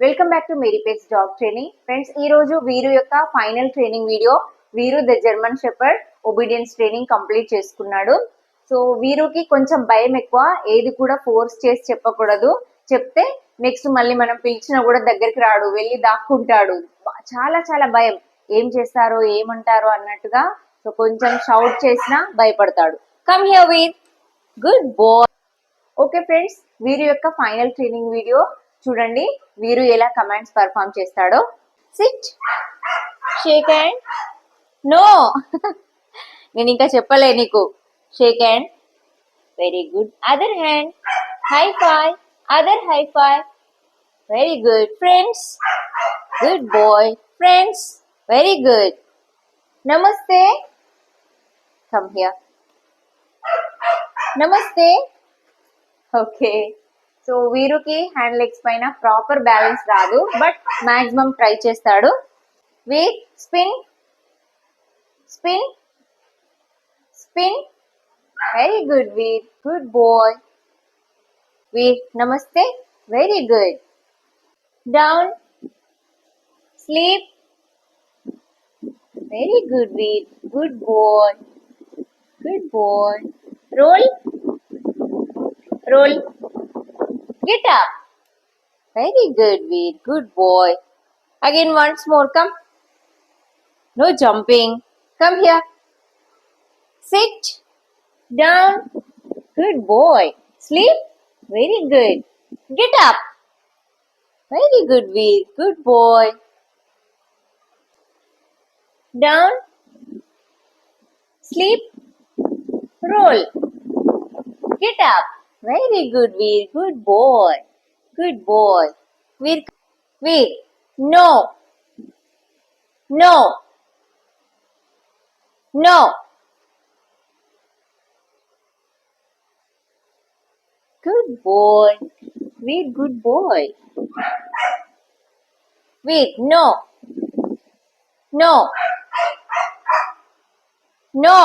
Welcome back to Mary Pets dog training. Friends, ఈ రోజు వీరు యొక్క final training video. Veeru the German shepherd obedience training complete చేసుకున్నాడు. So వీరుకి కొంచెం భయం ఎక్కువ, ఏది కూడా ఫోర్స్ చేసి చెప్పకూడదు. చెప్తే నెక్స్ట్ మళ్ళీ మనం పిలిచినా కూడా దగ్గరికి రాడు, వెళ్ళి దాక్కుంటాడు. చాలా చాలా భయం, ఏం చేస్తారో ఏమంటారో అన్నట్టుగా. సో కొంచెం షౌట్ చేసినా భయపడతాడు. Come here Veer, good boy. Okay friends, వీరి యొక్క ఫైనల్ ట్రైనింగ్ వీడియో చూడండి. వీరు ఎలా కమాండ్స్ పర్ఫామ్ చేస్తాడో. సిట్, షేక్ హ్యాండ్, నో నేను ఇంకా చెప్పలే నీకు. Shake hand, very good. Other hand, high five, other high five, very good. Friends, good boy. Friends, very good. నమస్తే, కమ్ హియర్, నమస్తే. ఓకే, సో వీరుకి హ్యాండ్ లెగ్స్ పైన proper balance రాదు, but maximum try చేస్తాడు. Veer, spin, spin, spin, very good Veer, good boy. Veer, నమస్తే, very good. Down, sleep, very good Veer, good boy, good boy. Roll, roll, get up, very good Veer, good boy. Again once more, come, no jumping, come here, sit down, good boy. Sleep, very good. Get up, very good Veer, good boy. Down, sleep, roll, get up, very good Veer, good boy, good boy. Veer, Veer, no, no, no. Good boy, Veer, good boy. Veer, no, no, no.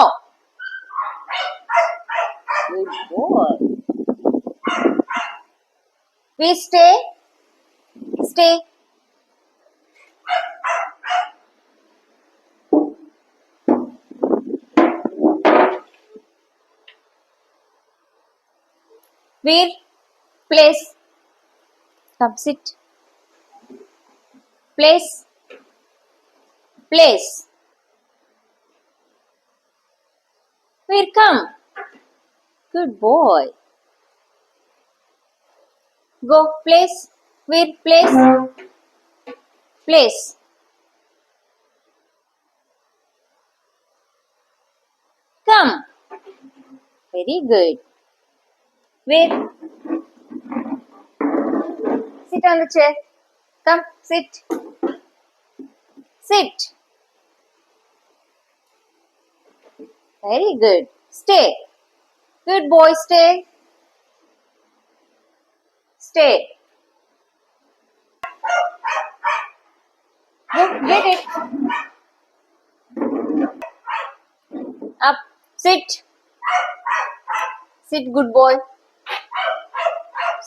Good boy. We stay, stay. Veer, place. Come sit. Place, place. Veer, come. Good boy. Go, place. Veer, place. Place. Come. Very good. Veer, sit on the chair. Come, sit. Sit. Very good. Stay. Good boy, stay. Stay. Go, get it. Up, sit. Sit, good boy.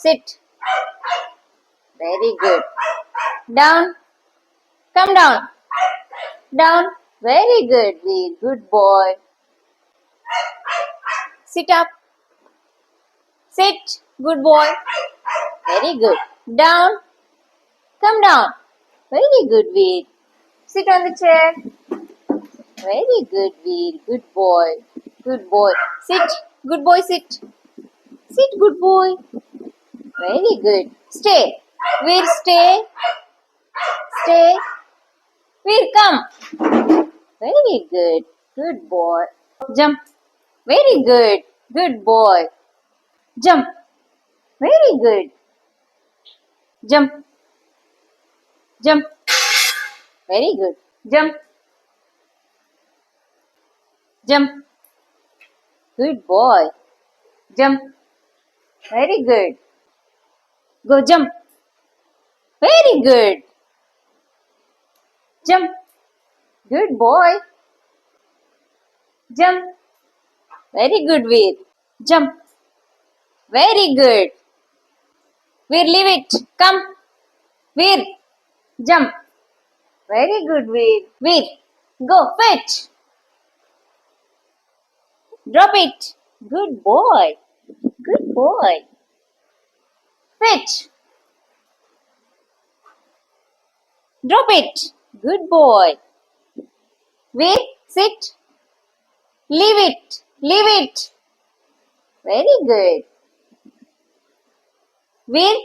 Sit. Very good. Down. Come down. Down. Very good, Veer. Good boy. Sit up. Sit. Good boy. Very good. Down. Come down. Very good, Veer. Sit on the chair. Very good, Veer. Good boy. Good boy. Sit. Good boy, sit. Sit, good boy. Very good. Stay. Veer, stay. Stay. Veer, come. Very good. Good boy. Jump. Very good. Good boy. Jump. Very good. Jump. Jump. Very good. Jump. Jump. Good boy. Jump. Very good. Go jump. Very good. Jump. Good boy. Jump. Very good, Veer. Jump. Very good. Veer, leave it. Come. Veer, jump. Very good, Veer. Veer, go fetch. Drop it. Good boy. Good boy. Fetch. Drop it. Good boy. Veer, sit. Leave it. Leave it. Very good. Veer,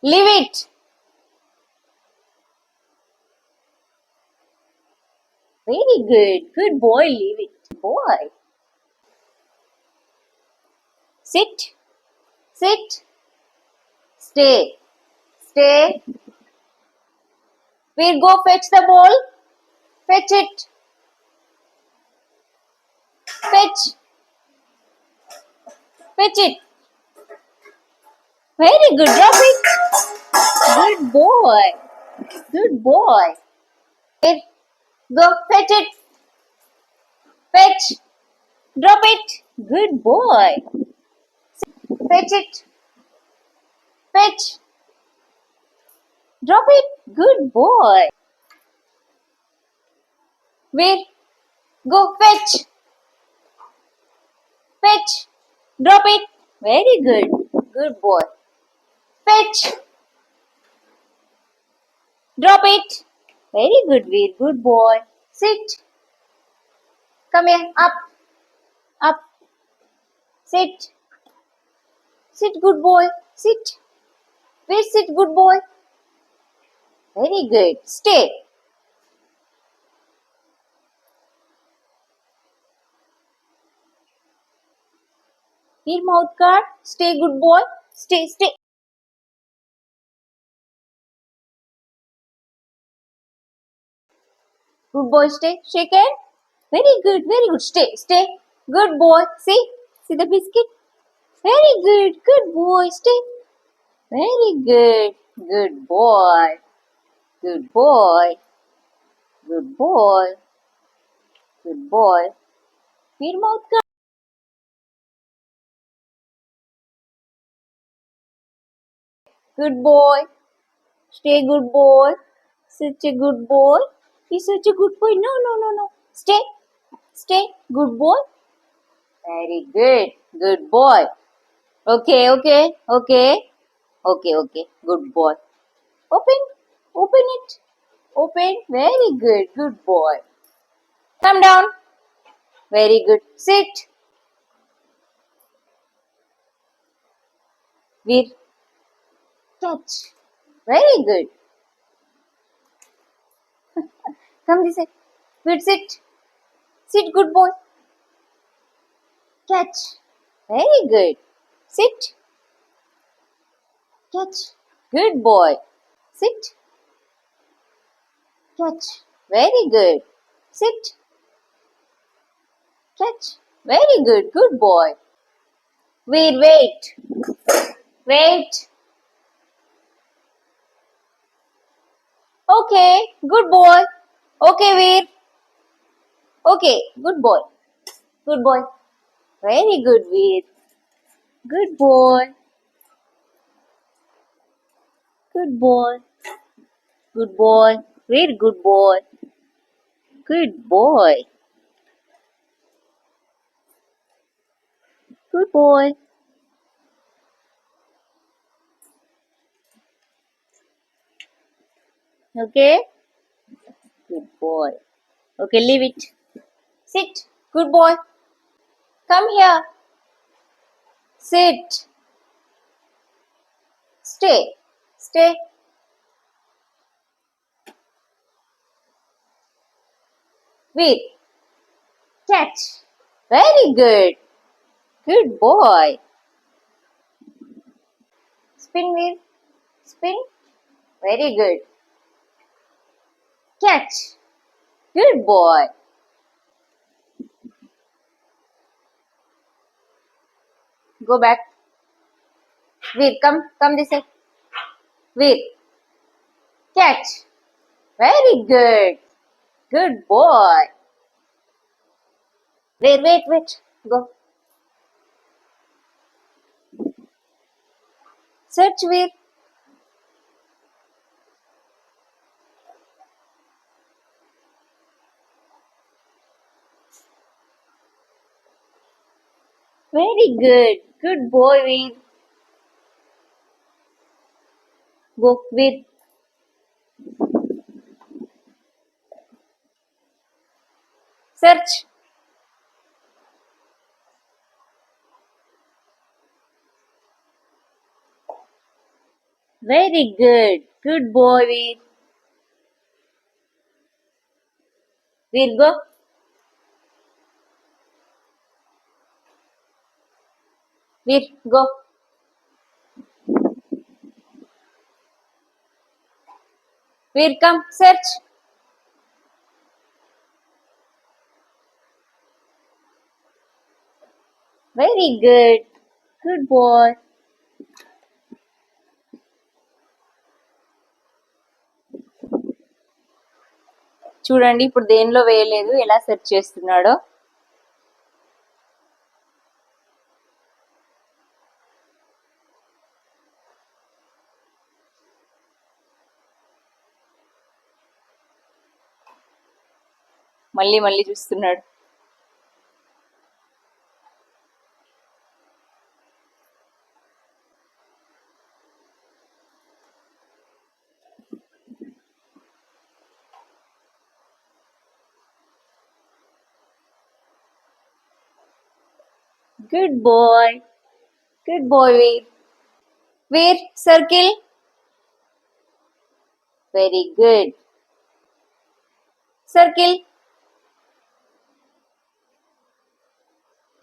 leave it. Very good. Good boy. Leave it. Boy. Sit. Sit. Stay. Stay. We'll go fetch the ball. Fetch it. Fetch. Fetch it. Very good. Drop it. Good boy. Good boy. Here. Go fetch it. Fetch. Drop it. Good boy. Fetch it. Fetch. Drop it. Good boy. Where? Go fetch. Fetch. Drop it. Very good. Good boy. Fetch. Drop it. Very good, Veer. Good boy. Sit. Come here. Up. Up. Sit. Sit, good boy. Sit. Veer, sit, good boy. Very good. Stay. Veer, mouth guard. Stay, good boy. Stay, stay. Good boy, stay. Shake hand. Very good, very good. Stay, stay. Good boy. See the biscuit. Very good, good boy. Stay. Very good, good boy. Good boy. Good boy. Good boy. Veer, mouth guard. Good boy. Stay, good boy. Such a good boy. He's such a good boy. No, no, no, no. Stay. Stay. Good boy. Very good. Good boy. Okay, okay, okay. Okay, okay. Good boy. Open. Open it. Open. Very good. Good boy. Come down. Very good. Sit. Veer. Catch. Very good. Come this way. Veer, sit. Sit, good boy. Catch. Very good. Sit. Catch. Good boy. Sit. Catch. Very good. Sit. Catch. Very good. Good boy. Veer, wait. Wait. Okay. Good boy. Okay, Veer. Okay. Good boy. Good boy. Very good, Veer. Good boy. Good boy. Good boy. Very good boy. Good boy. Good boy. Okay? Good boy. Okay, leave it. Sit. Good boy. Come here. Sit. Stay. Stay. Wait. Catch. Very good. Good boy. Spin wheel. Spin. Very good. Catch. Good boy. Go back. Veer, come this way. Veer. Catch. Very good. Good boy. Wait. Go. Search, Veer. Very good. Good boy, Veer. Go, Veer. Search. Very good. Good boy, Veer. Veer, go. Veer, go. Veer, come. Search. Very good. Good boy. చూడండి ఇప్పుడు దేనిలో వేయలేదు, ఎలా search చేస్తున్నాడో. మళ్ళీ మళ్ళీ చూస్తున్నాడు. Good boy. Good boy, Veer. Veer, circle. Very good. Circle.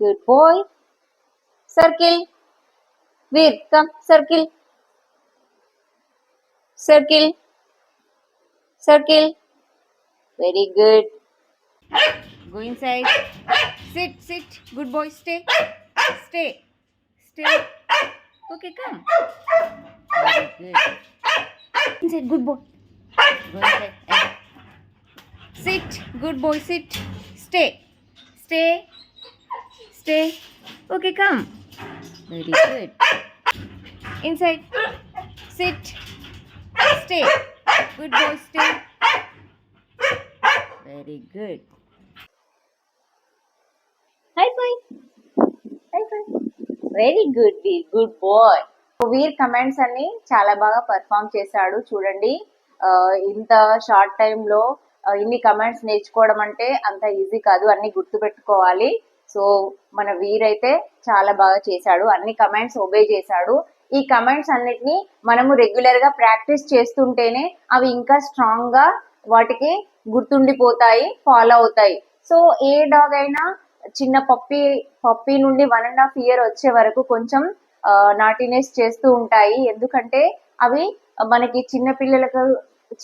Good boy. Circle. Veer, come. Circle. Circle. Circle. Very good. Go inside. Sit, sit. Good boy. Stay. Stay. Stay. Okay, come. Very good. Inside. Good boy. Go inside. Sit. Good boy. Sit. Stay. Stay. Stay. Okay, come. Very good. Inside. Sit. Stay. Good boy. Stay. Very good. High five. High five. Very good, Veer. Good boy. వీర్ comments అన్ని చాలా బాగా perform చేశాడు. చూడండి, ఇంత short టైంలో ఇన్ని comments నేర్చుకోవడం అంటే అంత ఈజీ కాదు, అన్ని గుర్తుపెట్టుకోవాలి. సో మన వీర్ అయితే చాలా బాగా చేశాడు, అన్ని కమెంట్స్ ఒబే చేశాడు. ఈ కమెంట్స్ అన్నిటినీ మనము రెగ్యులర్ గా ప్రాక్టీస్ చేస్తుంటేనే అవి ఇంకా స్ట్రాంగ్ గా వాటికి గుర్తుండిపోతాయి, ఫాలో అవుతాయి. సో ఏ డాగ్ అయినా చిన్న పప్పీ నుండి 1.5 year వచ్చే వరకు కొంచెం నాటినెస్ చేస్తూ ఉంటాయి. ఎందుకంటే అవి మనకి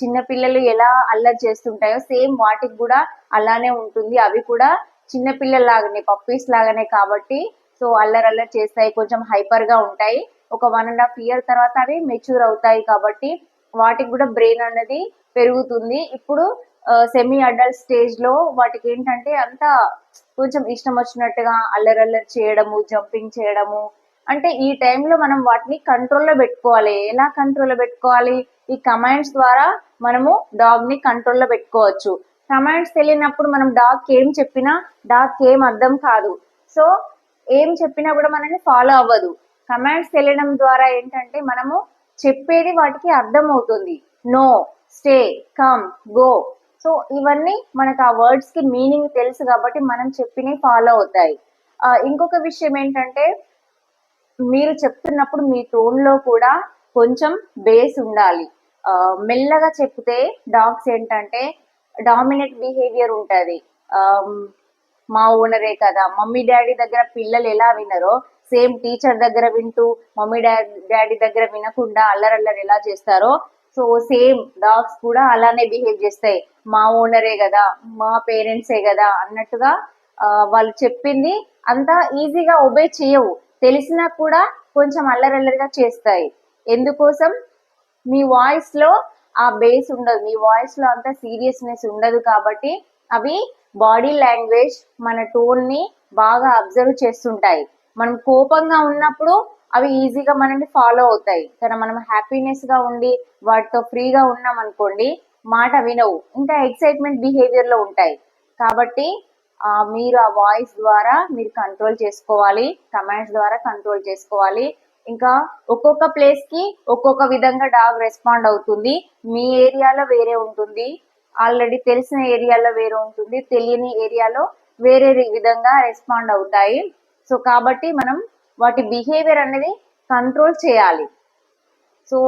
చిన్నపిల్లలు ఎలా అల్లరి చేస్తుంటాయో సేమ్ వాటికి కూడా అలానే ఉంటుంది. అవి కూడా చిన్నపిల్లల లాగానే, పప్పీస్ లాగానే కాబట్టి సో అల్లరి చేస్తాయి, కొంచెం హైపర్ గా ఉంటాయి. ఒక 1.5 year తర్వాత అవి మెచ్యూర్ అవుతాయి కాబట్టి వాటికి కూడా బ్రెయిన్ అనేది పెరుగుతుంది. ఇప్పుడు సెమీ అడల్ట్ స్టేజ్ లో వాటికి ఏంటంటే అంతా కొంచెం ఇష్టం వచ్చినట్టుగా అల్లరి చేయడము, జంపింగ్ చేయడము. అంటే ఈ టైంలో మనం వాటిని కంట్రోల్లో పెట్టుకోవాలి. ఎలా కంట్రోల్లో పెట్టుకోవాలి? ఈ కమాండ్స్ ద్వారా మనము డాగ్ ని కంట్రోల్లో పెట్టుకోవచ్చు. కమాండ్స్ తెలియనప్పుడు మనం డాగ్ ఏం చెప్పినా డాగ్ ఏం అర్థం కాదు. సో ఏం చెప్పినా కూడా మనల్ని ఫాలో అవ్వదు. కమాండ్స్ తెలియడం ద్వారా ఏంటంటే మనము చెప్పేది వాటికి అర్థం అవుతుంది. No, stay, come, go. So ఇవన్నీ మనకు ఆ వర్డ్స్ కి మీనింగ్ తెలుసు కాబట్టి మనం చెప్పినవి ఫాలో అవుతాయి. ఇంకొక విషయం ఏంటంటే మీరు చెప్తున్నప్పుడు మీ టోన్ లో కూడా కొంచెం బేస్ ఉండాలి. మెల్లగా చెప్తే డాగ్స్ ఏంటంటే డామినేట్ బిహేవియర్ ఉంటది. మా ఓనరే కదా, మమ్మీ డాడీ దగ్గర పిల్లలు ఎలా వినరో సేమ్ టీచర్ దగ్గర వింటూ మమ్మీ డాడీ దగ్గర వినకుండా అల్లరల్లరి ఎలా చేస్తారో సో సేమ్ డాగ్స్ కూడా అలానే బిహేవ్ చేస్తాయి. మా ఓనరే కదా, మా పేరెంట్సే కదా అన్నట్టుగా వాళ్ళు చెప్పింది అంత ఈజీగా ఒబే చేయవు. తెలిసినా కూడా కొంచెం అల్లరల్లరిగా చేస్తాయి. ఎందుకోసం? మీ వాయిస్ లో ఆ బేస్ ఉండదు, మీ వాయిస్ లో అంత సీరియస్నెస్ ఉండదు కాబట్టి అవి బాడీ లాంగ్వేజ్ మన టోన్ ని బాగా అబ్జర్వ్ చేస్తుంటాయి. మనం కోపంగా ఉన్నప్పుడు అవి ఈజీగా మనల్ని ఫాలో అవుతాయి. కానీ మనం హ్యాపీనెస్ గా ఉండి వాటితో ఫ్రీగా ఉన్నాం అనుకోండి మాట వినవు, ఇంకా ఎక్సైట్మెంట్ బిహేవియర్ లో ఉంటాయి. కాబట్టి మీరు ఆ వాయిస్ ద్వారా మీరు కంట్రోల్ చేసుకోవాలి, కమాండ్స్ ద్వారా కంట్రోల్ చేసుకోవాలి. ఇంకా ఒక్కొక్క ప్లేస్ కి ఒక్కొక్క విధంగా డాగ్ రెస్పాండ్ అవుతుంది. మీ ఏరియాలో వేరే ఉంటుంది, ఆల్రెడీ తెలిసిన ఏరియాలో వేరే ఉంటుంది, తెలియని ఏరియాలో వేరే విధంగా రెస్పాండ్ అవుతాయి. సో కాబట్టి మనం వాటి బిహేవియర్ అనేది కంట్రోల్ చేయాలి. సో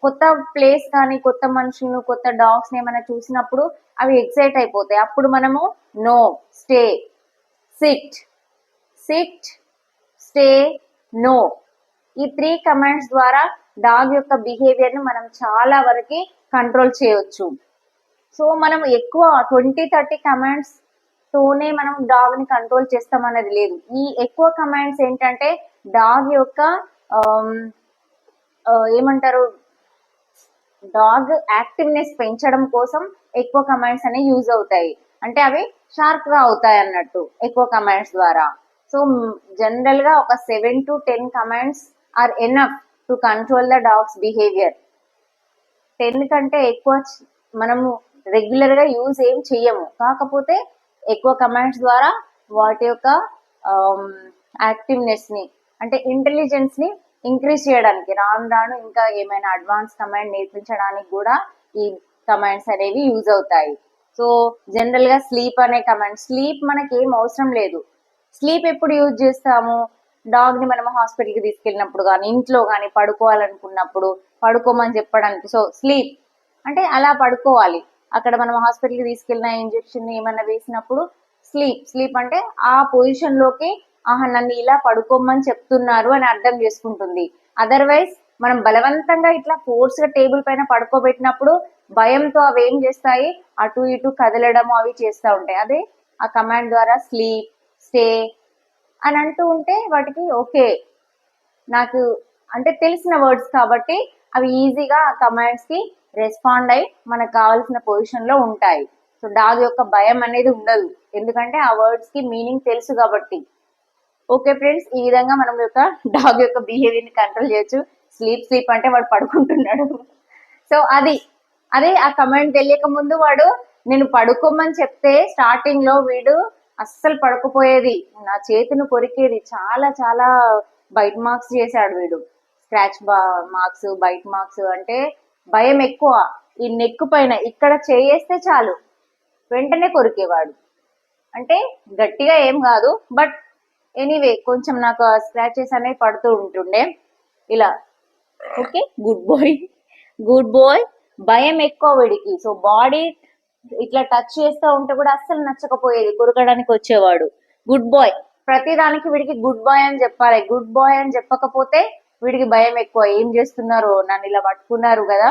కొత్త ప్లేస్ కానీ కొత్త మనుషులను కొత్త డాగ్స్ ఏమైనా చూసినప్పుడు అవి ఎక్సైట్ అయిపోతాయి. అప్పుడు మనము no, stay, sit, sit, stay, no, ఈ 3 కమాండ్స్ ద్వారా డాగ్ యొక్క బిహేవియర్ ని మనం చాలా వరకు కంట్రోల్ చేయొచ్చు. సో మనం ఎక్కువ 20-30 కమాండ్స్ తోనే మనం డాగ్ ని కంట్రోల్ చేస్తాం అనేది లేదు. ఈ ఎక్కువ కమాండ్స్ ఏంటంటే డాగ్ యొక్క ఏమంటారు, డాగ్ యాక్టివ్నెస్ పెంచడం కోసం ఎక్కువ కమాండ్స్ అనేవి యూజ్ అవుతాయి. అంటే అవి షార్ప్ గా అవుతాయి అన్నట్టు ఎక్కువ కమాండ్స్ ద్వారా. సో జనరల్ గా ఒక 7 to 10 commands are enough to control the dog's behaviour. 10 కంటే ఎక్కువ మనము రెగ్యులర్ గా యూజ్ ఏం చెయ్యము, కాకపోతే ఎక్కువ కమాండ్స్ ద్వారా వాటి యొక్క యాక్టివ్నెస్ ని అంటే ఇంటెలిజెన్స్ ని ఇంక్రీజ్ చేయడానికి, రాను రాను ఇంకా ఏమైనా అడ్వాన్స్ కమాండ్ నేర్పించడానికి కూడా ఈ కమాండ్స్ అనేవి యూజ్ అవుతాయి. సో జనరల్ గా స్లీప్ అనే కమాండ్, స్లీప్ మనకి ఏం అవసరం లేదు. స్లీప్ ఎప్పుడు యూజ్ చేస్తాము, డాగ్ ని మనం హాస్పిటల్ కి తీసుకెళ్ళినప్పుడు కానీ ఇంట్లో కానీ పడుకోవాలనుకున్నప్పుడు పడుకోమని చెప్పడానికి. సో స్లీప్ అంటే అలా పడుకోవాలి. అక్కడ మనం హాస్పిటల్ కి తీసుకెళ్ళిన ఇంజెక్షన్ ఏమన్నా వేసినప్పుడు స్లీప్, స్లీప్ అంటే ఆ పొజిషన్ లోకి నన్ను ఇలా పడుకోమని చెప్తున్నారు అని అర్థం చేసుకుంటుంది. అదర్వైజ్ మనం బలవంతంగా ఇట్లా ఫోర్స్ గా టేబుల్ పైన పడుకోబెట్టినప్పుడు భయంతో అవి ఏం చేస్తాయి, అటు ఇటు కదలడం అవి చేస్తూ ఉంటాయి. అదే ఆ కమాండ్ ద్వారా స్లీప్, స్టే అని అంటూ ఉంటే వాటికి ఓకే, నాకు అంటే తెలిసిన వర్డ్స్ కాబట్టి అవి ఈజీగా ఆ కమాండ్స్ కి రెస్పాండ్ అయి మనకు కావాల్సిన పొజిషన్ లో ఉంటాయి. సో డాగ్ యొక్క భయం అనేది ఉండదు, ఎందుకంటే ఆ వర్డ్స్ కి మీనింగ్ తెలుసు కాబట్టి. ఓకే ఫ్రెండ్స్, ఈ విధంగా మనం యొక్క డాగ్ యొక్క బిహేవియర్ ని కంట్రోల్ చేయొచ్చు. స్లీప్, స్లీప్ అంటే వాడు పడుకుంటున్నాడు. సో అదే ఆ కమాండ్ తెలియక ముందు వాడు నేను పడుకోమని చెప్తే స్టార్టింగ్ లో వీడు అస్సలు పడుకోపోయేది, నా చేతిని కొరికేది, చాలా చాలా బైట్ మార్క్స్ చేశాడు వీడు. స్క్రాచ్ మార్క్స్, బైట్ మార్క్స్ అంటే భయం ఎక్కువ. ఈ నెక్ పైన ఇక్కడ చేయేస్తే చాలు వెంటనే కొరికేవాడు. అంటే గట్టిగా ఏం కాదు, బట్ ఎనీవే కొంచెం నాకు స్క్రాచెస్ అనేవి పడుతూ ఉంటుండే ఇలా. Okay, good boy, good boy. భయం ఎక్కువ వీడికి. సో బాడీ ఇట్లా టచ్ చేస్తూ ఉంటే కూడా అస్సలు నచ్చకపోయేది, కొరకడానికి వచ్చేవాడు. గుడ్ బాయ్, ప్రతి దానికి వీడికి గుడ్ బాయ్ అని చెప్పాలి. గుడ్ బాయ్ అని చెప్పకపోతే వీడికి భయం ఎక్కువ. ఏం చేస్తున్నారు, నన్ను ఇలా పట్టుకున్నారు కదా,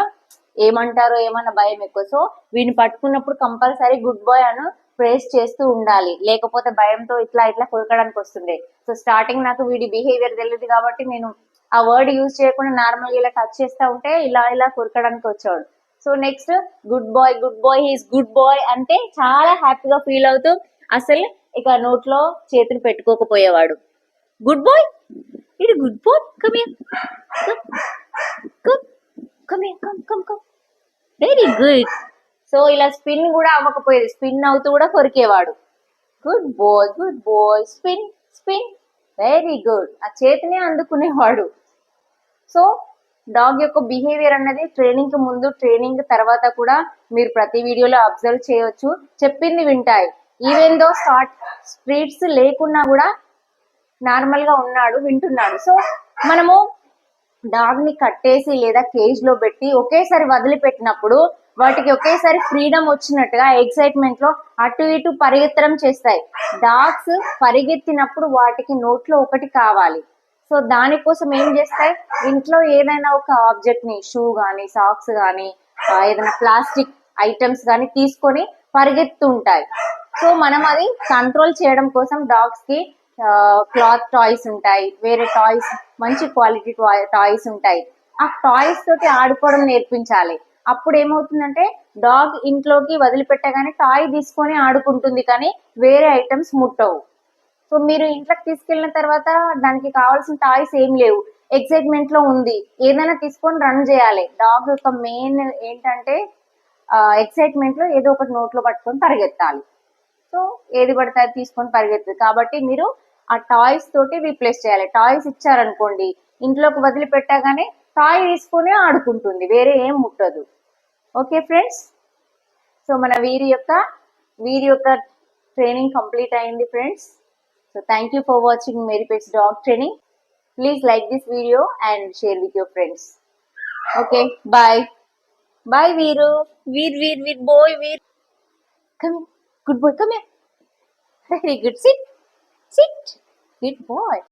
ఏమంటారో ఏమన్నా భయం ఎక్కువ. సో వీడిని పట్టుకున్నప్పుడు కంపల్సరీ గుడ్ బాయ్ అని ప్రేస్ చేస్తూ ఉండాలి, లేకపోతే భయంతో ఇట్లా ఇట్లా కొరకడానికి వస్తుండే. సో స్టార్టింగ్ నాకు వీడి బిహేవియర్ తెలియదు కాబట్టి నేను ఆ వర్డ్ యూజ్ చేయకుండా నార్మల్ ఇలా టచ్ చేస్తూ ఉంటే ఇలా ఇలా కొరకడానికి వచ్చేవాడు. So next good boy, good boy, he's good boy అంటే చాలా హ్యాపీగా ఫీల్ అవుతూ అసలు ఇక నోట్లో చేతులు పెట్టుకోకపోయేవాడు. గుడ్ బాయ్, ఇది good boy, come here, come here, come come come, very good. So ఇలా స్పిన్ కూడా అవ్వకపోయేది, స్పిన్ అవుతూ కూడా కొరికేవాడు. Good boy, good boy, spin spin, very good, ఆ చేతిని అందుకునేవాడు. సో డాగ్ యొక్క బిహేవియర్ అన్నది ట్రైనింగ్ కి ముందు, ట్రైనింగ్ తర్వాత కూడా మీరు ప్రతి వీడియోలో అబ్జర్వ్ చేయొచ్చు. చెప్పింది వింటాయి. ఈవెన్ దో స్ట్రీట్స్ లేకున్నా కూడా నార్మల్ గా ఉన్నాడు, వింటున్నాడు. సో మనము డాగ్ ని కట్టేసి లేదా కేజ్ లో పెట్టి ఒకేసారి వదిలిపెట్టినప్పుడు వాటికి ఒకేసారి ఫ్రీడమ్ వచ్చినట్టుగా ఎక్సైట్మెంట్ లో అటు ఇటు పరిగెత్తడం చేస్తాయి. డాగ్స్ పరిగెత్తినప్పుడు వాటికి నోట్లో ఒకటి కావాలి. సో దానికోసం ఏం చేస్తాయి, ఇంట్లో ఏదైనా ఒక ఆబ్జెక్ట్ ని, షూ గానీ, సాక్స్ గానీ, ఏదైనా ప్లాస్టిక్ ఐటమ్స్ గానీ తీసుకొని పరిగెత్తుంటాయి. సో మనం అది కంట్రోల్ చేయడం కోసం డాగ్స్ కి క్లాత్ టాయ్స్ ఉంటాయి, వేరే టాయ్స్, మంచి క్వాలిటీ టాయ్స్ ఉంటాయి. ఆ టాయ్స్ తోటి ఆడుకోవడం నేర్పించాలి. అప్పుడు ఏమవుతుందంటే డాగ్ ఇంట్లోకి వదిలిపెట్టగానే టాయ్ తీసుకొని ఆడుకుంటుంది, కానీ వేరే ఐటమ్స్ ముట్టవు. సో మీరు ఇంట్లోకి తీసుకెళ్ళిన తర్వాత దానికి కావాల్సిన టాయ్స్ ఏం లేవు, ఎక్సైట్మెంట్ లో ఉంది, ఏదైనా తీసుకొని రన్ చేయాలి. డాగ్ యొక్క మెయిన్ ఏంటంటే ఎక్సైట్మెంట్ లో ఏదో ఒకటి నోట్లో పట్టుకొని పరిగెత్తాలి. సో ఏది పడితే అది తీసుకొని పరిగెత్తుంది. కాబట్టి మీరు ఆ టాయ్స్ తోటి రీప్లేస్ చేయాలి. టాయ్స్ ఇచ్చారనుకోండి, ఇంట్లోకి వదిలిపెట్టగానే టాయ్ తీసుకొని ఆడుకుంటుంది, వేరే ఏం ముట్టదు. ఓకే ఫ్రెండ్స్, సో మన వీరి యొక్క ట్రైనింగ్ కంప్లీట్ అయింది friends. So thank you for watching Mary Pets dog training. Please like this video and share with your friends. Okay, bye bye Veeru. Veer boy, Veer, come here, good boy, come here, very good, sit, good boy.